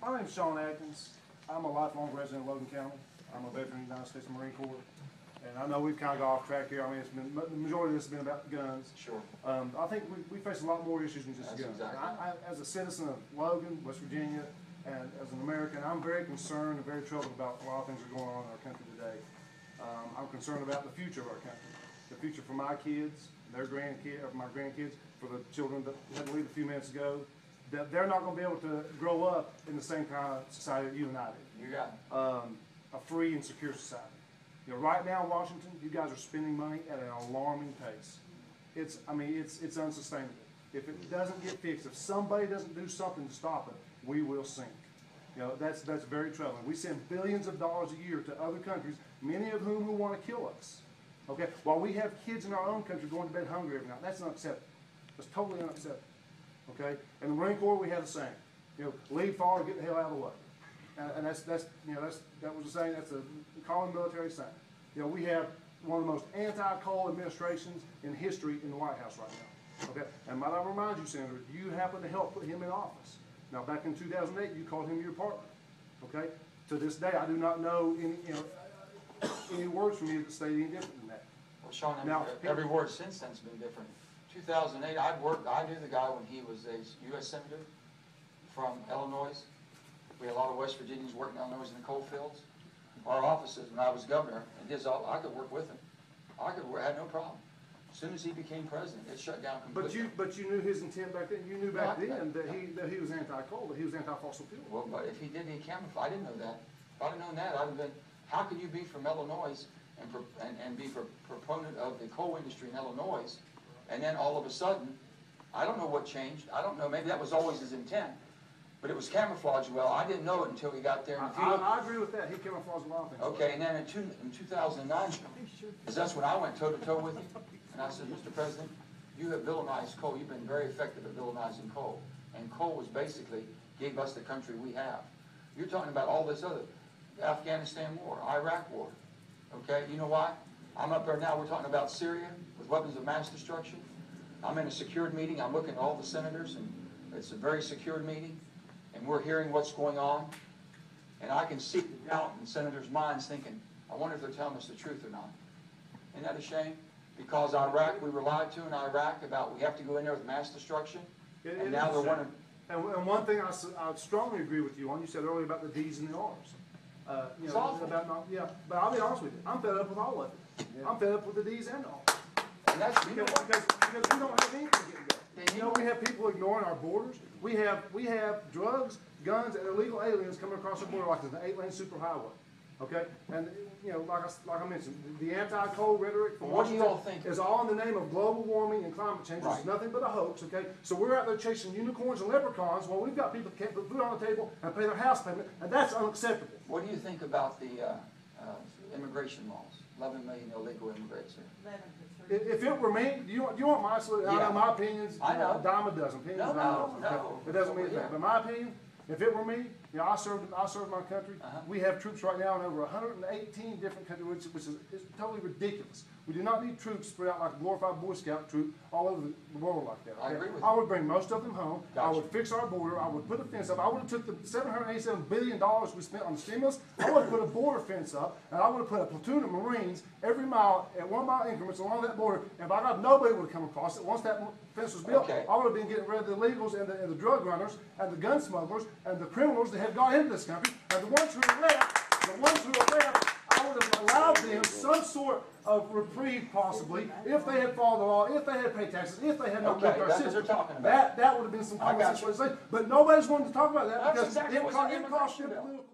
My name's Sean Atkins. I'm a lifelong resident of Logan County. I'm a veteran of the United States Marine Corps. And I know we've kind of got off track here. I mean, the majority of this has been about guns. Sure. I think we face a lot more issues than just guns. Exactly. As a citizen of Logan, West Virginia, and as an American, I'm very concerned and very troubled about a lot of things that are going on in our country today. I'm concerned about the future of our country, the future for my kids, their grandkids, or my grandkids, for the children that had to leave a few minutes ago. That they're not going to be able to grow up in the same kind of society that you and I did. You got it. A free and secure society. You know, right now, Washington, you guys are spending money at an alarming pace. It's unsustainable. If it doesn't get fixed, if somebody doesn't do something to stop it, we will sink. You know, that's very troubling. We send billions of dollars a year to other countries, many of whom who want to kill us. Okay, while we have kids in our own country going to bed hungry every night, that's unacceptable. That's totally unacceptable. Okay, and the Marine Corps, we have the same. You know, lead, follow, get the hell out of the way. And that was the saying. That's a common military saying. You know, we have one of the most anti-coal administrations in history in the White House right now. Okay, and might I remind you, Senator, you happened to help put him in office. Now, back in 2008, you called him your partner. Okay, to this day, I do not know any words from you that state any different than that. Well, Sean, every word since then has been different. 2008, I knew the guy when he was a U.S. Senator from Illinois. We had a lot of West Virginians working in Illinois in the coal fields. Our offices, when I was governor, and I could work with him. I had no problem. As soon as he became president, it shut down completely. But you knew his intent back then. You knew back then that he was anti-coal, that he was anti-fossil fuel. Well, but if he did any camouflage, I didn't know that. If I'd have known that, I'd have been. How can you be from Illinois and be a proponent of the coal industry in Illinois? And then all of a sudden, I don't know what changed. I don't know. Maybe that was always his intent. But it was camouflaged well. I didn't know it until he got there. I agree with that. He camouflaged a lot of things. Okay, and then in 2009, because that's when I went toe-to-toe with him. And I said, Mr. President, you have villainized coal. You've been very effective at villainizing coal. And coal was basically gave us the country we have. You're talking about all this other, Afghanistan war, Iraq war. Okay, you know why? I'm up there now, we're talking about Syria with weapons of mass destruction. I'm in a secured meeting. I'm looking at all the senators, and it's a very secured meeting. And we're hearing what's going on. And I can see the doubt in senators' minds thinking, I wonder if they're telling us the truth or not. Isn't that a shame? Because Iraq, we were lied to in Iraq about we have to go in there with mass destruction. And now they're wondering. And one thing I strongly agree with you on, you said earlier about the D's and the R's. It's awful. But I'll be honest with you, I'm fed up with all of it. Yeah. I'm fed up with the D's and the R's. And that's because we don't have anything getting done. You know, we have people ignoring our borders. We have drugs, guns, and illegal aliens coming across our border like it's an 8-lane superhighway. Okay, and you know, like I mentioned, the anti-coal rhetoric from Washington is all in the name of global warming and climate change. It's nothing but a hoax. Okay, so we're out there chasing unicorns and leprechauns while we've got people that can't put food on the table and pay their house payment, and that's unacceptable. What do you think about the immigration laws? 11 million illegal immigrants here. If it were me, do you want my solution? I know my opinions. I know. A dime a dozen. Opinions, No. It doesn't mean that. But my opinion, if it were me, you know, I served my country. We have troops right now in over 118 different countries, which is totally ridiculous. We do not need troops spread out like a glorified Boy Scout troop all over the world like that. Okay? I agree with you. I would bring most of them home. Gotcha. I would fix our border. I would put a fence up. I would have took the $787 billion we spent on stimulus. I would have put a border fence up, and I would have put a platoon of Marines every mile at 1 mile increments along that border. And by God, nobody would have come across it. Once that fence was built, I would have been getting rid of the illegals and the drug runners and the gun smugglers and the criminals that had got into this country. And the ones who are left, I would have allowed them some sort of reprieve, possibly, if they had followed the law, if they had paid taxes, if they had not built our system. That would have been some common sense. But nobody's wanting to talk about that because it costs them political